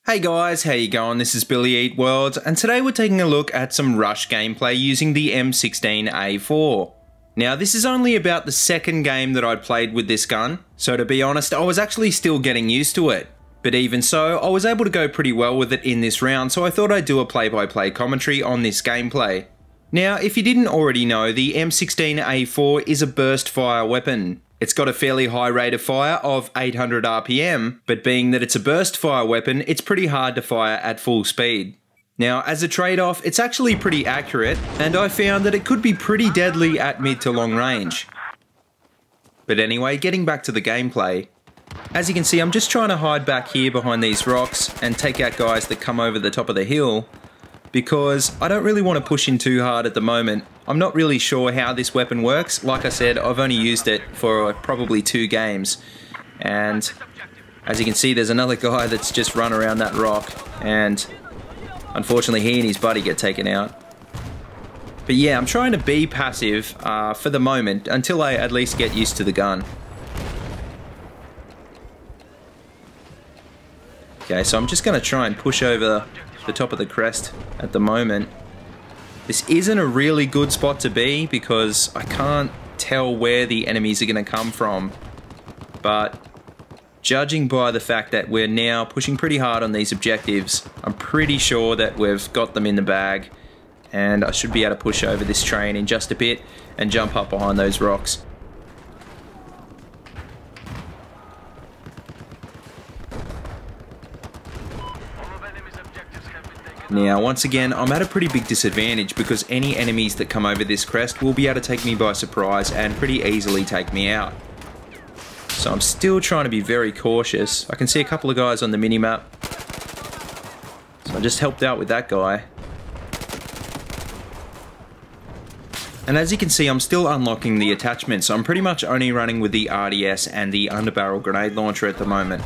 Hey guys, how you going? This is BillyEatWorld, and today we're taking a look at some Rush gameplay using the M16A4. Now this is only about the second game that I'd played with this gun, so to be honest I was actually still getting used to it. But even so, I was able to go pretty well with it in this round, so I thought I'd do a play-by-play commentary on this gameplay. Now if you didn't already know, the M16A4 is a burst fire weapon. It's got a fairly high rate of fire of 800 RPM, but being that it's a burst fire weapon, it's pretty hard to fire at full speed. Now, as a trade-off, it's actually pretty accurate, and I found that it could be pretty deadly at mid to long range. But anyway, getting back to the gameplay. As you can see, I'm just trying to hide back here behind these rocks and take out guys that come over the top of the hill, because I don't really want to push in too hard at the moment. I'm not really sure how this weapon works. Like I said, I've only used it for probably 2 games. And as you can see, there's another guy that's just run around that rock. And unfortunately, he and his buddy get taken out. But yeah, I'm trying to be passive for the moment until I at least get used to the gun. Okay, so I'm just going to try and push over the top of the crest at the moment. This isn't a really good spot to be because I can't tell where the enemies are going to come from, but judging by the fact that we're now pushing pretty hard on these objectives, I'm pretty sure that we've got them in the bag, and I should be able to push over this train in just a bit and jump up behind those rocks. Now, once again, I'm at a pretty big disadvantage because any enemies that come over this crest will be able to take me by surprise and pretty easily take me out. So I'm still trying to be very cautious. I can see a couple of guys on the minimap. So I just helped out with that guy. And as you can see, I'm still unlocking the attachments, so I'm pretty much only running with the RDS and the underbarrel grenade launcher at the moment.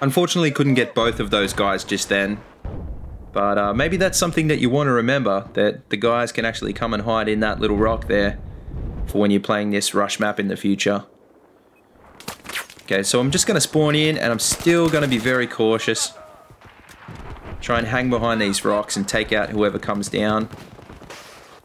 Unfortunately, couldn't get both of those guys just then, but maybe that's something that you want to remember, that the guys can actually come and hide in that little rock there for when you're playing this Rush map in the future. Okay, so I'm just going to spawn in and I'm still going to be very cautious. Try and hang behind these rocks and take out whoever comes down.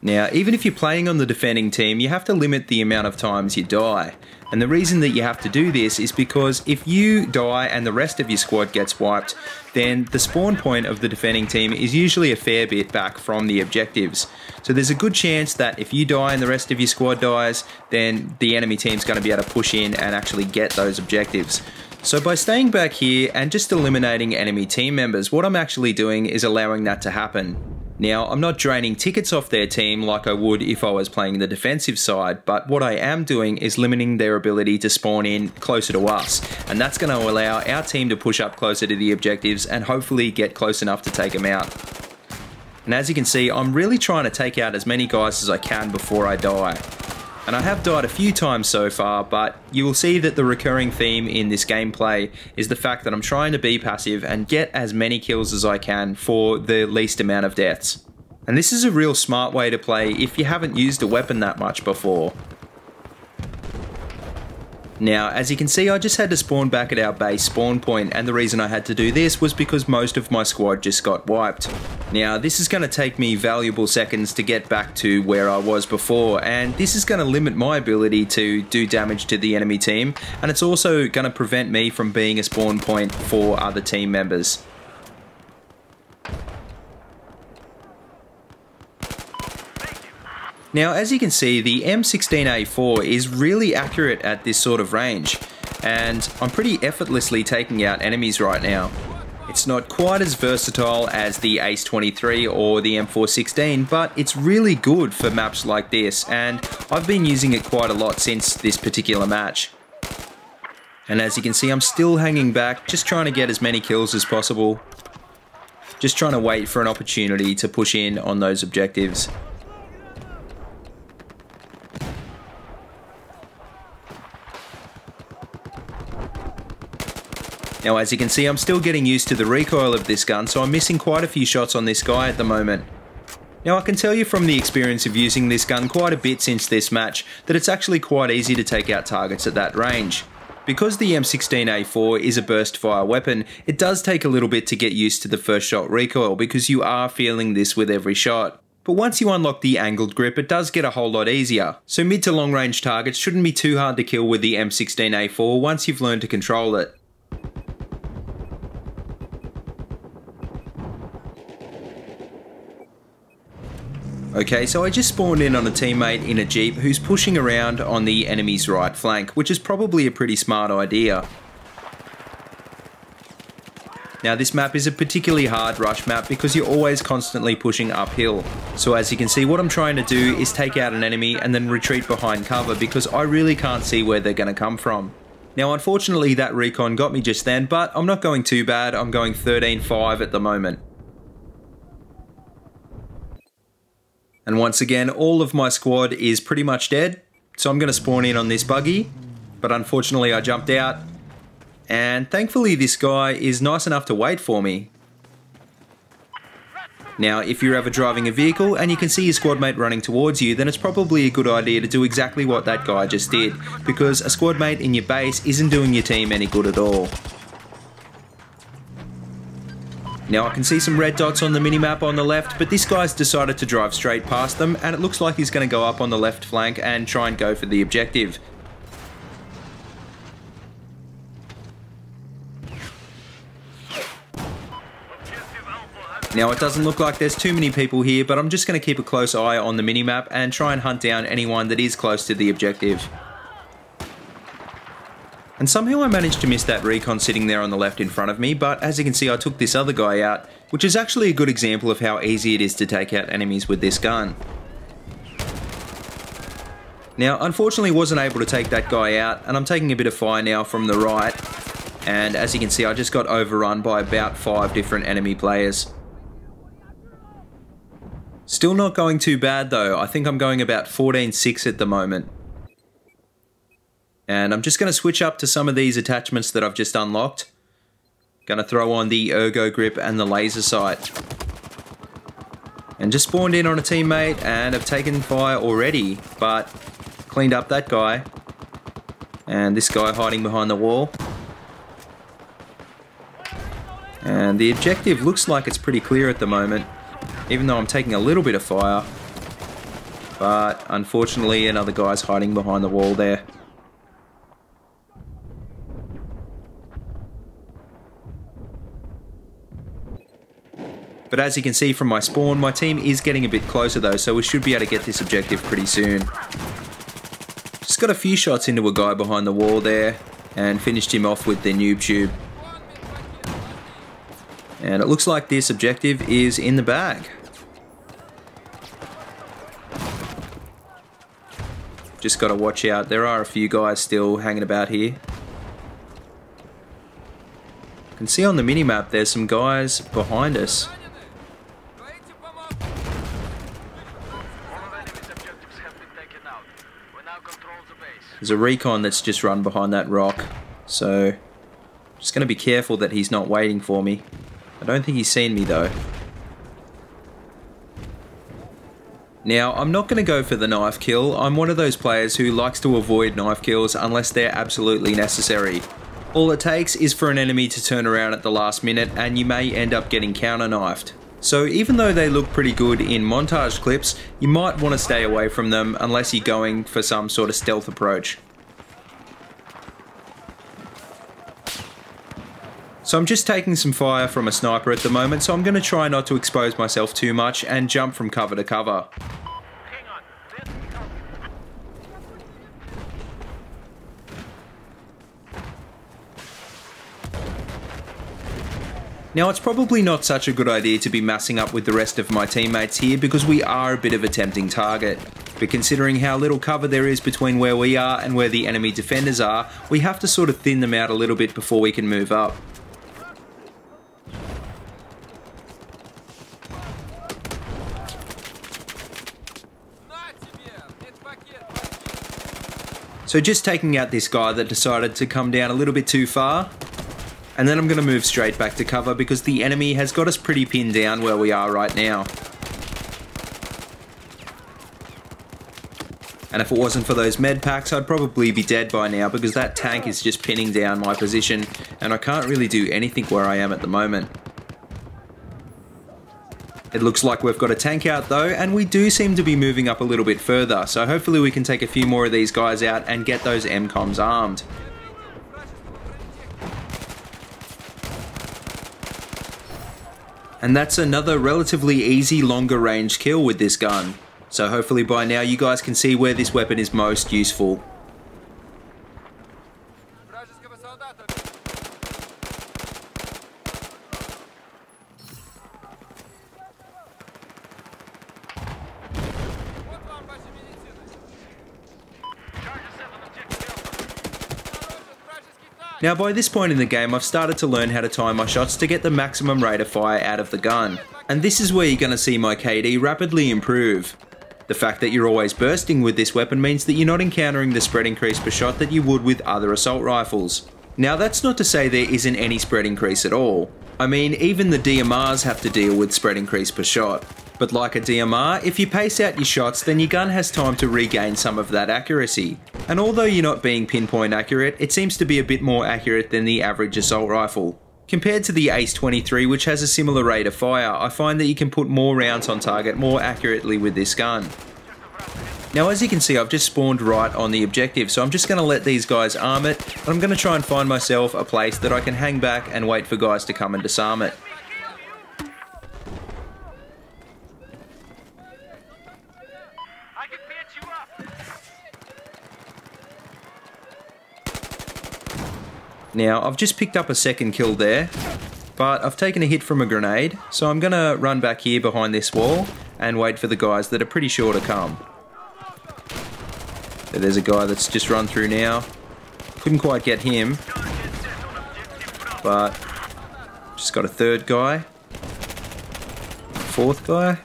Now, even if you're playing on the defending team, you have to limit the amount of times you die. And the reason that you have to do this is because if you die and the rest of your squad gets wiped, then the spawn point of the defending team is usually a fair bit back from the objectives. So there's a good chance that if you die and the rest of your squad dies, then the enemy team's going to be able to push in and actually get those objectives. So by staying back here and just eliminating enemy team members, what I'm actually doing is allowing that to happen. Now, I'm not draining tickets off their team like I would if I was playing the defensive side, but what I am doing is limiting their ability to spawn in closer to us, and that's going to allow our team to push up closer to the objectives and hopefully get close enough to take them out. And as you can see, I'm really trying to take out as many guys as I can before I die. And I have died a few times so far, but you will see that the recurring theme in this gameplay is the fact that I'm trying to be passive and get as many kills as I can for the least amount of deaths. And this is a real smart way to play if you haven't used a weapon that much before. Now, as you can see, I just had to spawn back at our base spawn point, and the reason I had to do this was because most of my squad just got wiped. Now, this is going to take me valuable seconds to get back to where I was before, and this is going to limit my ability to do damage to the enemy team, and it's also going to prevent me from being a spawn point for other team members. Now, as you can see, the M16A4 is really accurate at this sort of range, and I'm pretty effortlessly taking out enemies right now. It's not quite as versatile as the Ace-23 or the M416, but it's really good for maps like this, and I've been using it quite a lot since this particular match. And as you can see, I'm still hanging back, just trying to get as many kills as possible. Just trying to wait for an opportunity to push in on those objectives. Now, as you can see, I'm still getting used to the recoil of this gun, so I'm missing quite a few shots on this guy at the moment. Now I can tell you from the experience of using this gun quite a bit since this match that it's actually quite easy to take out targets at that range. Because the M16A4 is a burst fire weapon, it does take a little bit to get used to the first shot recoil because you are feeling this with every shot. But once you unlock the angled grip, it does get a whole lot easier. So mid to long range targets shouldn't be too hard to kill with the M16A4 once you've learned to control it. Okay, so I just spawned in on a teammate in a jeep who's pushing around on the enemy's right flank, which is probably a pretty smart idea. Now this map is a particularly hard rush map because you're always constantly pushing uphill. So as you can see, what I'm trying to do is take out an enemy and then retreat behind cover because I really can't see where they're going to come from. Now unfortunately that recon got me just then, but I'm not going too bad. I'm going 13-5 at the moment. And once again, all of my squad is pretty much dead, so I'm going to spawn in on this buggy, but unfortunately I jumped out, and thankfully this guy is nice enough to wait for me. Now, if you're ever driving a vehicle and you can see your squad mate running towards you, then it's probably a good idea to do exactly what that guy just did, because a squad mate in your base isn't doing your team any good at all. Now I can see some red dots on the minimap on the left, but this guy's decided to drive straight past them, and it looks like he's going to go up on the left flank and try and go for the objective. Now it doesn't look like there's too many people here, but I'm just going to keep a close eye on the minimap and try and hunt down anyone that is close to the objective. And somehow I managed to miss that recon sitting there on the left in front of me, but as you can see I took this other guy out, which is actually a good example of how easy it is to take out enemies with this gun. Now unfortunately wasn't able to take that guy out, and I'm taking a bit of fire now from the right, and as you can see I just got overrun by about 5 different enemy players. Still not going too bad though. I think I'm going about 14-6 at the moment. And I'm just going to switch up to some of these attachments that I've just unlocked. Going to throw on the ergo grip and the laser sight. And just spawned in on a teammate and have taken fire already, but cleaned up that guy. And this guy hiding behind the wall. And the objective looks like it's pretty clear at the moment, even though I'm taking a little bit of fire. But unfortunately another guy's hiding behind the wall there. But as you can see from my spawn, my team is getting a bit closer though, so we should be able to get this objective pretty soon. Just got a few shots into a guy behind the wall there, and finished him off with the noob tube. And it looks like this objective is in the bag. Just got to watch out, there are a few guys still hanging about here. You can see on the minimap there's some guys behind us. There's a recon that's just run behind that rock, so just going to be careful that he's not waiting for me. I don't think he's seen me though. Now, I'm not going to go for the knife kill. I'm one of those players who likes to avoid knife kills unless they're absolutely necessary. All it takes is for an enemy to turn around at the last minute and you may end up getting counter-knifed. So even though they look pretty good in montage clips, you might want to stay away from them unless you're going for some sort of stealth approach. So I'm just taking some fire from a sniper at the moment, so I'm going to try not to expose myself too much and jump from cover to cover. Now it's probably not such a good idea to be massing up with the rest of my teammates here because we are a bit of a tempting target. But considering how little cover there is between where we are and where the enemy defenders are, we have to sort of thin them out a little bit before we can move up. So just taking out this guy that decided to come down a little bit too far. And then I'm going to move straight back to cover because the enemy has got us pretty pinned down where we are right now. And if it wasn't for those med packs, I'd probably be dead by now because that tank is just pinning down my position and I can't really do anything where I am at the moment. It looks like we've got a tank out though, and we do seem to be moving up a little bit further, so hopefully we can take a few more of these guys out and get those MCOMs armed. And that's another relatively easy longer range kill with this gun. So hopefully by now you guys can see where this weapon is most useful. Now by this point in the game I've started to learn how to time my shots to get the maximum rate of fire out of the gun. And this is where you're going to see my KD rapidly improve. The fact that you're always bursting with this weapon means that you're not encountering the spread increase per shot that you would with other assault rifles. Now that's not to say there isn't any spread increase at all. I mean, even the DMRs have to deal with spread increase per shot. But like a DMR, if you pace out your shots, then your gun has time to regain some of that accuracy. And although you're not being pinpoint accurate, it seems to be a bit more accurate than the average assault rifle. Compared to the Ace 23, which has a similar rate of fire, I find that you can put more rounds on target more accurately with this gun. Now as you can see, I've just spawned right on the objective, so I'm just going to let these guys arm it, and I'm going to try and find myself a place that I can hang back and wait for guys to come and disarm it. Now, I've just picked up a second kill there, but I've taken a hit from a grenade, so I'm going to run back here behind this wall and wait for the guys that are pretty sure to come. So there's a guy that's just run through now. Couldn't quite get him, but just got a third guy, fourth guy,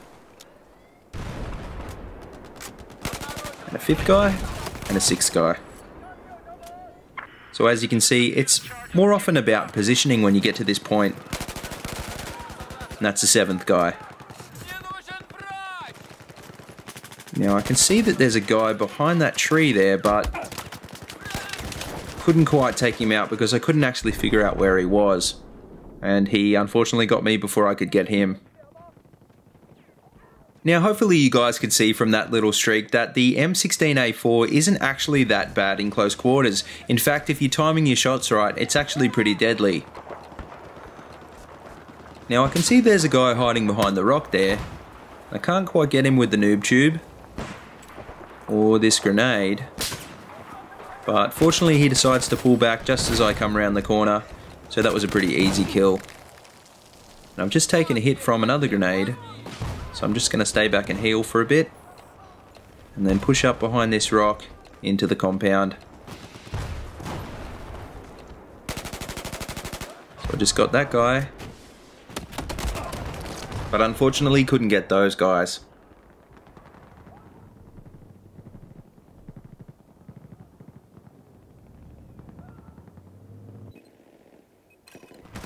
and a fifth guy, and a sixth guy. So as you can see, it's more often about positioning when you get to this point. And that's the seventh guy. Now I can see that there's a guy behind that tree there, but couldn't quite take him out because I couldn't actually figure out where he was. And he unfortunately got me before I could get him. Now hopefully you guys could see from that little streak that the M16A4 isn't actually that bad in close quarters. In fact, if you're timing your shots right, it's actually pretty deadly. Now I can see there's a guy hiding behind the rock there. I can't quite get him with the noob tube or this grenade, but fortunately he decides to pull back just as I come around the corner, so that was a pretty easy kill. And I've just taken a hit from another grenade. So I'm just going to stay back and heal for a bit, and then push up behind this rock into the compound. So I just got that guy, but unfortunately couldn't get those guys.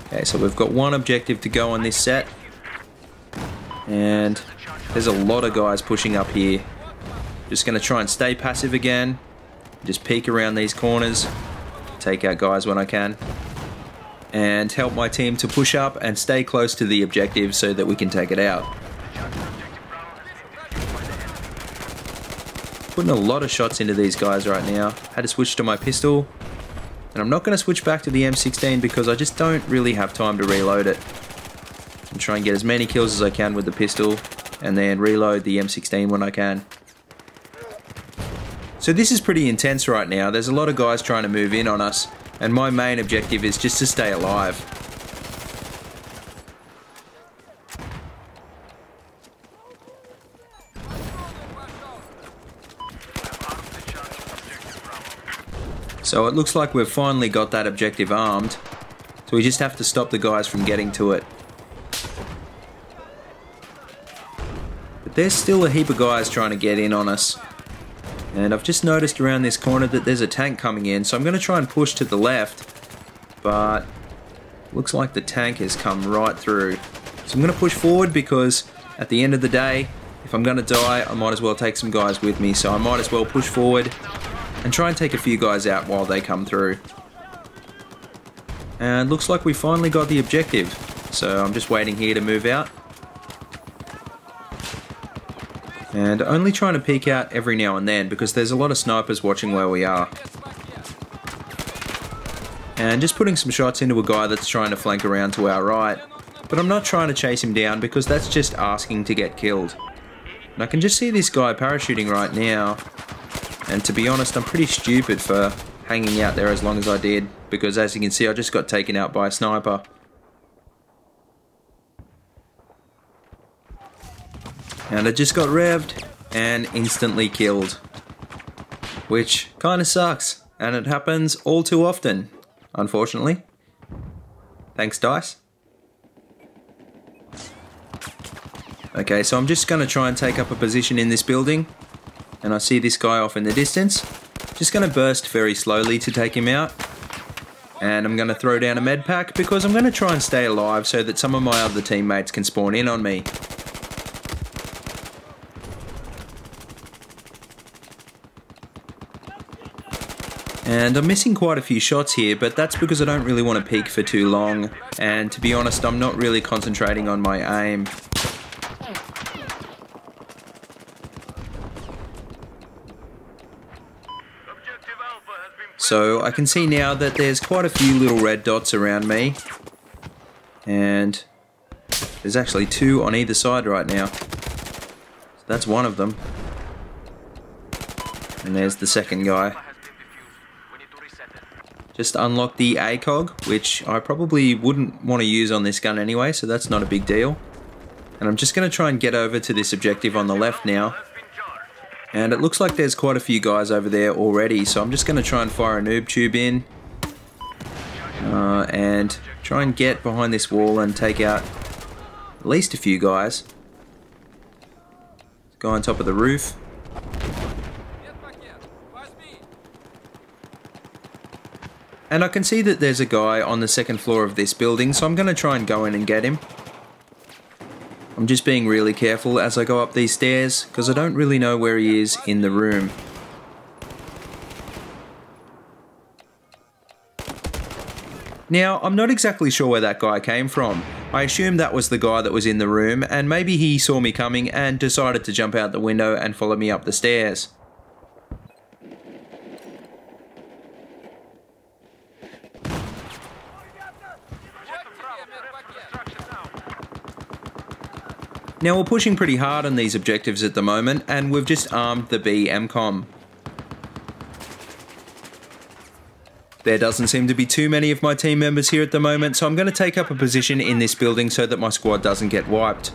Okay, so we've got one objective to go on this set. And there's a lot of guys pushing up here. Just going to try and stay passive again. Just peek around these corners. Take out guys when I can. And help my team to push up and stay close to the objective so that we can take it out. Putting a lot of shots into these guys right now. Had to switch to my pistol. And I'm not going to switch back to the M16 because I just don't really have time to reload it. And try and get as many kills as I can with the pistol, and then reload the M16 when I can. So this is pretty intense right now. There's a lot of guys trying to move in on us, and my main objective is just to stay alive. So it looks like we've finally got that objective armed, so we just have to stop the guys from getting to it. There's still a heap of guys trying to get in on us. And I've just noticed around this corner that there's a tank coming in, so I'm going to try and push to the left. But looks like the tank has come right through. So I'm going to push forward because at the end of the day, if I'm going to die, I might as well take some guys with me, so I might as well push forward and try and take a few guys out while they come through. And looks like we finally got the objective, so I'm just waiting here to move out. And only trying to peek out every now and then because there's a lot of snipers watching where we are. And just putting some shots into a guy that's trying to flank around to our right. But I'm not trying to chase him down because that's just asking to get killed. And I can just see this guy parachuting right now. And to be honest, I'm pretty stupid for hanging out there as long as I did. Because as you can see, I just got taken out by a sniper. And I just got revved and instantly killed. Which kind of sucks. And it happens all too often, unfortunately. Thanks, DICE. Okay, so I'm just going to try and take up a position in this building. And I see this guy off in the distance. Just going to burst very slowly to take him out. And I'm going to throw down a med pack because I'm going to try and stay alive so that some of my other teammates can spawn in on me. And I'm missing quite a few shots here, but that's because I don't really want to peek for too long. And to be honest, I'm not really concentrating on my aim. So I can see now that there's quite a few little red dots around me. And there's actually two on either side right now. So that's one of them. And there's the second guy. Just unlock the ACOG, which I probably wouldn't want to use on this gun anyway, so that's not a big deal. And I'm just going to try and get over to this objective on the left now. And it looks like there's quite a few guys over there already, so I'm just going to try and fire a noob tube in. And try and get behind this wall and take out at least a few guys. Guy on top of the roof. And I can see that there's a guy on the second floor of this building, so I'm going to try and go in and get him. I'm just being really careful as I go up these stairs, because I don't really know where he is in the room. Now, I'm not exactly sure where that guy came from. I assume that was the guy that was in the room, and maybe he saw me coming and decided to jump out the window and follow me up the stairs. Now we're pushing pretty hard on these objectives at the moment, and we've just armed the B MCOM. There doesn't seem to be too many of my team members here at the moment, so I'm going to take up a position in this building so that my squad doesn't get wiped.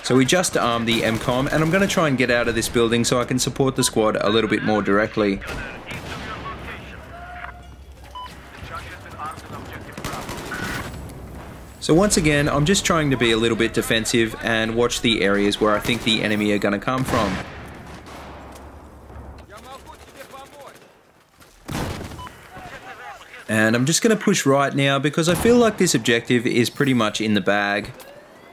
So we just armed the MCOM, and I'm going to try and get out of this building so I can support the squad a little bit more directly. So once again, I'm just trying to be a little bit defensive and watch the areas where I think the enemy are going to come from. And I'm just going to push right now because I feel like this objective is pretty much in the bag.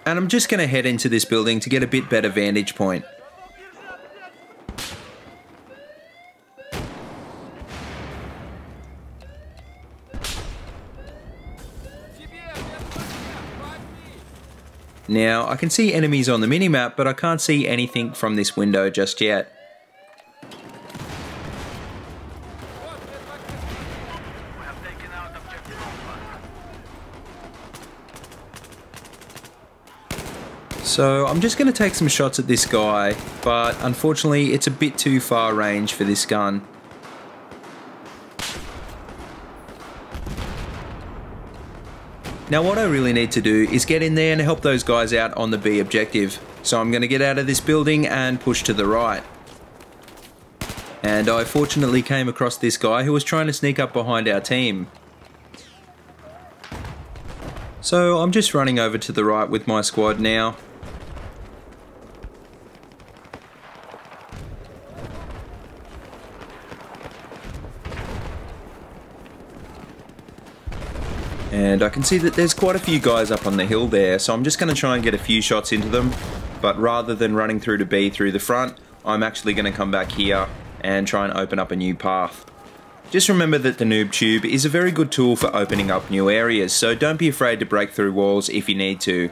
And I'm just going to head into this building to get a bit better vantage point. Now, I can see enemies on the minimap, but I can't see anything from this window just yet. So, I'm just going to take some shots at this guy, but unfortunately it's a bit too far range for this gun. Now what I really need to do is get in there and help those guys out on the B objective. So I'm going to get out of this building and push to the right. And I fortunately came across this guy who was trying to sneak up behind our team. So I'm just running over to the right with my squad now. And I can see that there's quite a few guys up on the hill there, so I'm just going to try and get a few shots into them. But rather than running through to B through the front, I'm actually going to come back here and try and open up a new path. Just remember that the noob tube is a very good tool for opening up new areas, so don't be afraid to break through walls if you need to.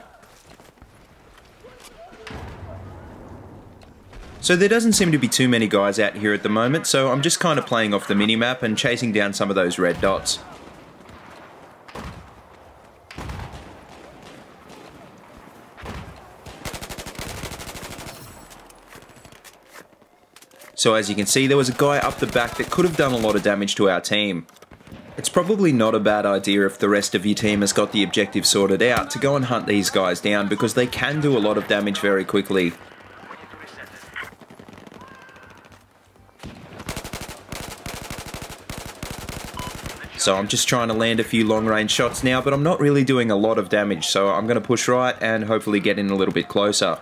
So there doesn't seem to be too many guys out here at the moment, so I'm just kind of playing off the minimap and chasing down some of those red dots. So as you can see, there was a guy up the back that could have done a lot of damage to our team. It's probably not a bad idea if the rest of your team has got the objective sorted out to go and hunt these guys down, because they can do a lot of damage very quickly. So I'm just trying to land a few long range shots now, but I'm not really doing a lot of damage, so I'm going to push right and hopefully get in a little bit closer.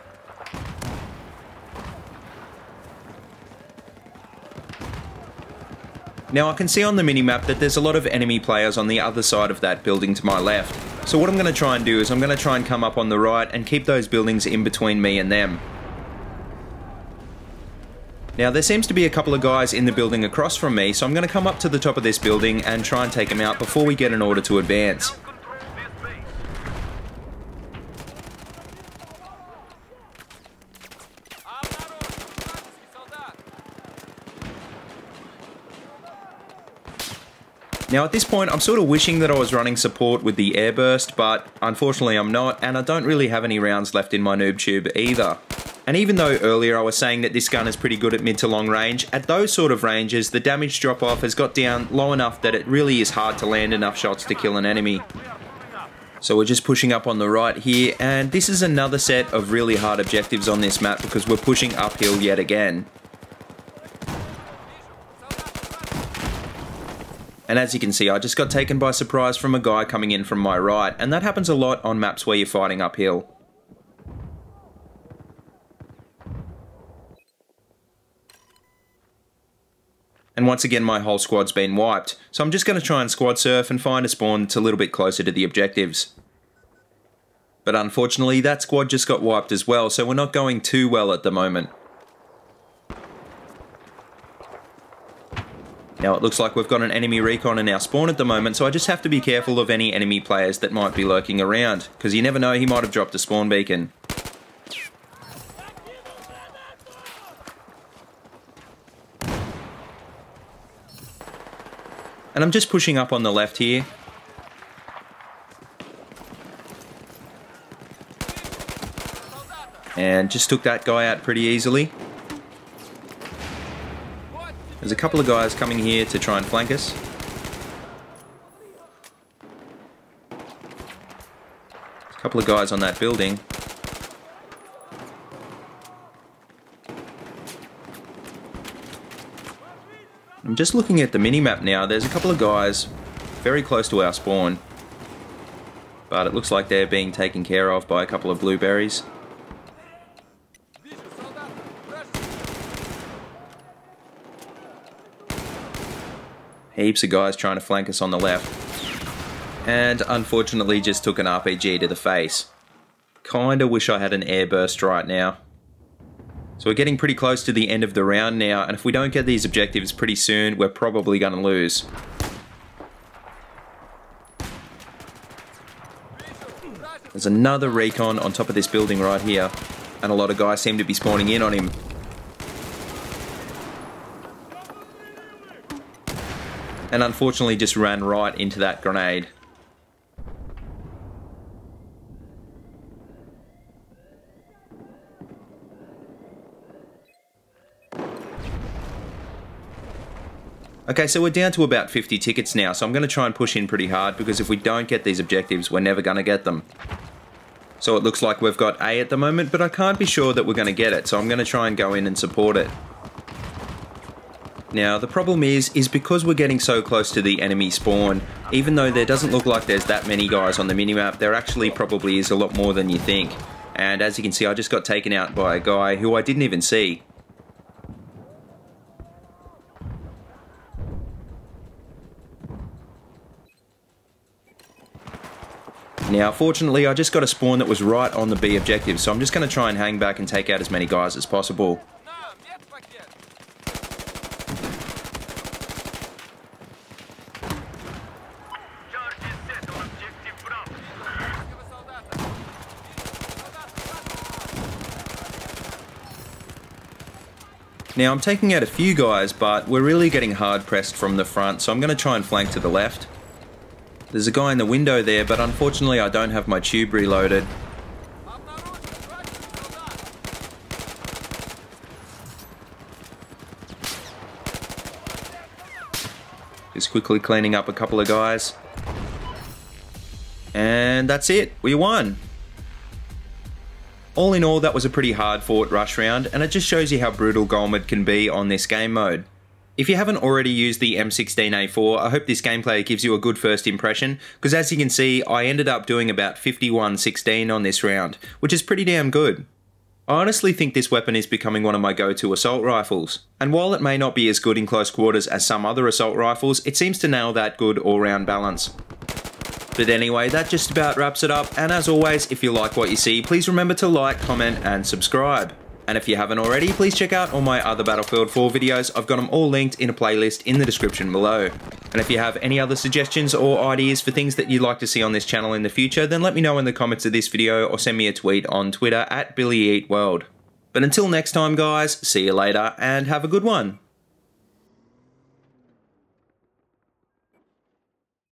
Now I can see on the minimap that there's a lot of enemy players on the other side of that building to my left. So what I'm going to try and do is I'm going to try and come up on the right and keep those buildings in between me and them. Now there seems to be a couple of guys in the building across from me, so I'm going to come up to the top of this building and try and take them out before we get an order to advance. Now at this point I'm sort of wishing that I was running support with the airburst, but unfortunately I'm not, and I don't really have any rounds left in my noob tube either. And even though earlier I was saying that this gun is pretty good at mid to long range, at those sort of ranges the damage drop off has got down low enough that it really is hard to land enough shots to kill an enemy. So we're just pushing up on the right here, and this is another set of really hard objectives on this map because we're pushing uphill yet again. And as you can see, I just got taken by surprise from a guy coming in from my right, and that happens a lot on maps where you're fighting uphill. And once again my whole squad's been wiped, so I'm just going to try and squad surf and find a spawn that's a little bit closer to the objectives. But unfortunately that squad just got wiped as well, so we're not going too well at the moment. Now it looks like we've got an enemy recon in our spawn at the moment, so I just have to be careful of any enemy players that might be lurking around, because you never know, he might have dropped a spawn beacon. And I'm just pushing up on the left here. And just took that guy out pretty easily. There's a couple of guys coming here to try and flank us. A couple of guys on that building. I'm just looking at the minimap now. There's a couple of guys very close to our spawn, but it looks like they're being taken care of by a couple of blueberries. Heaps of guys trying to flank us on the left, and unfortunately just took an RPG to the face. Kinda wish I had an airburst right now. So we're getting pretty close to the end of the round now, and if we don't get these objectives pretty soon, we're probably going to lose. There's another recon on top of this building right here, and a lot of guys seem to be spawning in on him. And unfortunately just ran right into that grenade. Okay, so we're down to about 50 tickets now, so I'm going to try and push in pretty hard, because if we don't get these objectives, we're never going to get them. So it looks like we've got A at the moment, but I can't be sure that we're going to get it, so I'm going to try and go in and support it. Now, the problem is because we're getting so close to the enemy spawn, even though there doesn't look like there's that many guys on the minimap, there actually probably is a lot more than you think. And as you can see, I just got taken out by a guy who I didn't even see. Now, fortunately, I just got a spawn that was right on the B objective, so I'm just going to try and hang back and take out as many guys as possible. Now, I'm taking out a few guys, but we're really getting hard pressed from the front, so I'm going to try and flank to the left. There's a guy in the window there, but unfortunately I don't have my tube reloaded. Just quickly cleaning up a couple of guys. And that's it, we won! All in all, that was a pretty hard fought rush round, and it just shows you how brutal Golmud can be on this game mode. If you haven't already used the M16A4, I hope this gameplay gives you a good first impression, because as you can see, I ended up doing about 51-16 on this round, which is pretty damn good. I honestly think this weapon is becoming one of my go-to assault rifles, and while it may not be as good in close quarters as some other assault rifles, it seems to nail that good all-round balance. But anyway, that just about wraps it up, and as always, if you like what you see, please remember to like, comment, and subscribe. And if you haven't already, please check out all my other Battlefield 4 videos. I've got them all linked in a playlist in the description below. And if you have any other suggestions or ideas for things that you'd like to see on this channel in the future, then let me know in the comments of this video or send me a tweet on Twitter at BillyEatWorld. But until next time guys, see you later and have a good one.